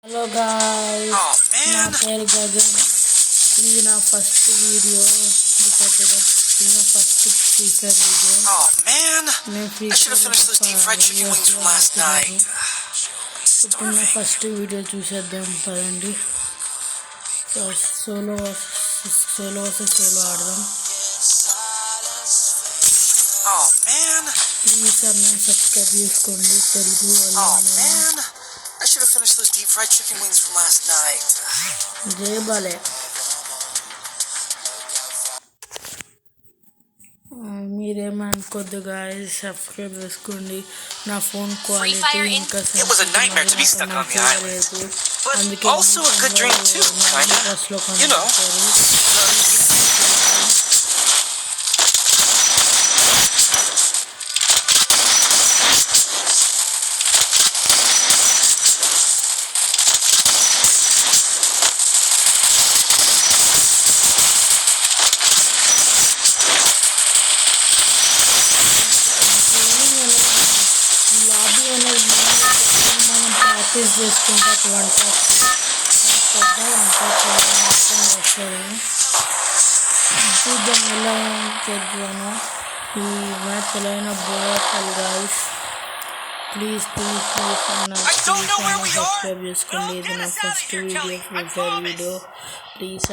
Hello guys, Oh నా man! పేరు గగన్. ఇది నా ఫస్ట్ వీడియో. ఇది నా first Free Fire video. Oh man! నేను I should have finished those deep fried chicken wings from last night. ఇప్పుడు నా ఫస్ట్ వీడియో చూసేద్దాం పదండి. సోలో వర్సెస్ ఆడదాం. Oh man! ప్లీజ్ అన్న సబ్స్క్రైబ్ చేసుకోండి. Telugu Oh man! I should have finished those deep fried chicken wings from last night. జై బాలే. మీరేమనుకోద్దు guys, subscribe చేసుకోండి. నా ఫోన్ క్వాలిటీ ఇంకా It was a nightmare to be stuck on the island, but also a good dream too, kinda. You know. మనం practice చేసుకుంటే వంట వస్తుంది. చూద్దాం ఎలా చేద్దాము. ఈ మ్యాచ్ ఎలా అయినా బాగుంటుంది గాయ్స్. ప్లీజ్ అన్న సబ్స్క్రైబ్ చేసుకోండి. ఇది నా first video, Free Fire video. Please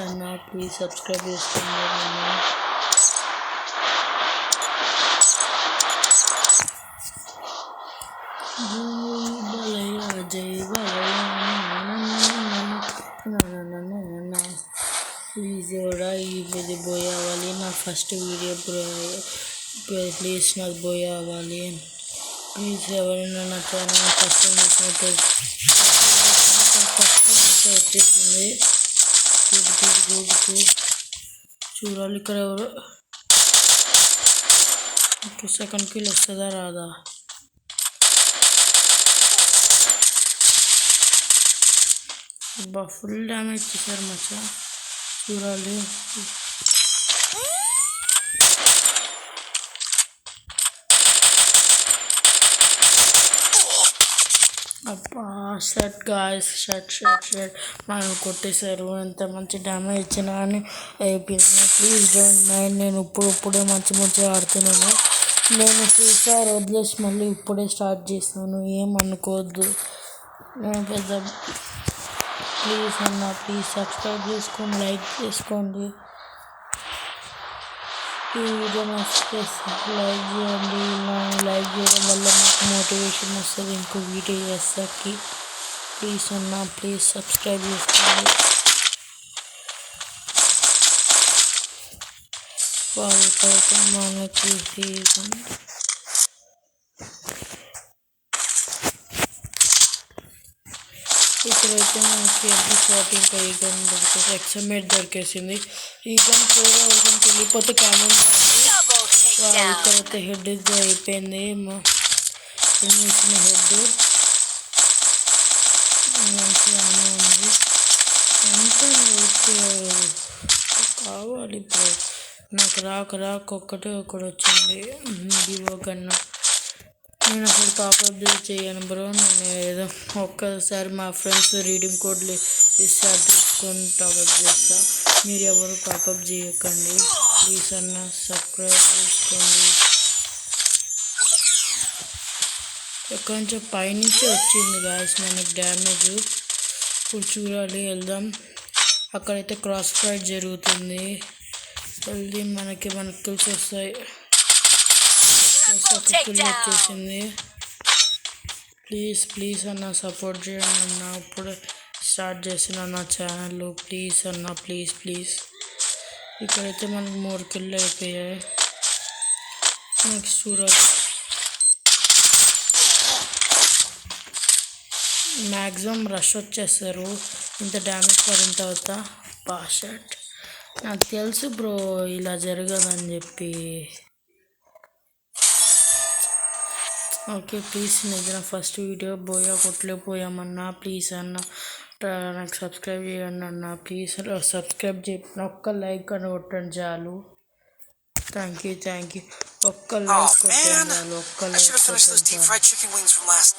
subscribe చేసుకోండి. ప్లీజ్ కూడా ఇది బోయ్ అవ్వాలి. నా ఫస్ట్ వీడియో ప్లీజ్ నాకు బోయ్ అవ్వాలి. ప్లీజ్ ఎవరైనా నా ఛానల్ ఫస్ట్ వచ్చేసింది. గుడ్ చూడాలి ఇక్కడ ఎవరు సెకండ్ కిల్ వస్తుందా రాదా. ఫుల్ డ్యామేజ్ చేశారు మచ్చా. చూడాలి. అబ్బా షర్ట్ గాయ్స్, షర్ట్ మనం కొట్టేశారు. ఎంత మంచి డ్యామేజ్ ఇచ్చినా అని అయిపోయింది. Please don't mind. నేను ఇప్పుడే మంచి ఆడుతున్నాను. నేను ఫ్రీఫైర్ వదిలేసి మళ్ళీ ఇప్పుడే స్టార్ట్ చేస్తాను. ఏమనుకోవద్దు. నేను పెద్ద ప్లీజ్ సబ్స్క్రైబ్ చేసుకోండి, లైక్ చేసుకోండి. ఈ వీడియో నచ్చితే లైక్ చేయండి. లైక్ చేయడం వల్ల నాకు మోటివేషన్ వస్తుంది ఇంకో వీడియో చేస్తాకి. ప్లీజ్ సబ్స్క్రైబ్ చేసుకోండి. వాళ్ళకైతే మనకి ఇక్కడైతే మనకి MP14 ఇంకా ఈ గన్ దొరికేసి ఎక్స్ఎంఏట్ దొరికేసింది. ఈ గన్ వెళ్ళిపోతే కామెంట్ చేయండి. ఇక్కడైతే హెడ్ అయిపోయింది. వేసిన హెడ్ మంచి ఆమె ఉంది. అంతా కావాలి ఇప్పుడు నాకు రాక ఒకటి వచ్చింది. డివో గన్ను నేను అసలు టాప్అప్ చేయను బ్రో. నేను ఏదో ఒక్కసారి మా ఫ్రెండ్స్ రీడింగ్ కోడ్లు ఇస్తే తీసుకొని టాప్అప్ చేస్తా. మీరు ఎవరు టాప్అప్ చేయకండి. ప్లీజ్ అన్న సబ్స్క్రైబ్ చేసుకోండి. ఎక్కడి నుంచో పైనుంచి వచ్చింది గాయస్ మనకి డ్యామేజ్. ఇప్పుడు చూడాలి, వెళ్దాం. అక్కడైతే క్రాస్ ఫైట్ జరుగుతుంది. వెళ్ది మనకి కిల్స్ వస్తాయి. వచ్చేసింది. ప్లీజ్ అన్న సపోర్ట్ చేయండి అన్న. ఇప్పుడు స్టార్ట్ చేసిన నా ఛానల్. ప్లీజ్ అన్న ప్లీజ్. ఇక్కడైతే మనకు 3 కిల్లు అయిపోయాయి. నెక్స్ట్ చూడాలి. మ్యాక్సిమం రష్ వచ్చేస్తారు ఇంత డ్యామేజ్ పడిన తర్వాత. షర్ట్ నాకు తెలుసు బ్రో ఇలా జరగదని చెప్పి. ఓకే ప్లీజ్ ఇది నా ఫస్ట్ వీడియో. కొట్టలేకపోయామన్నా. ప్లీజ్ అన్న నాకు సబ్స్క్రైబ్ చేయండి అన్న. ప్లీజ్ సబ్స్క్రైబ్ చేయకుండా ఒక్క లైక్ అని కొట్టండి చాలు. Thank you. ఒక్క లైక్ కొట్టండి చాలు.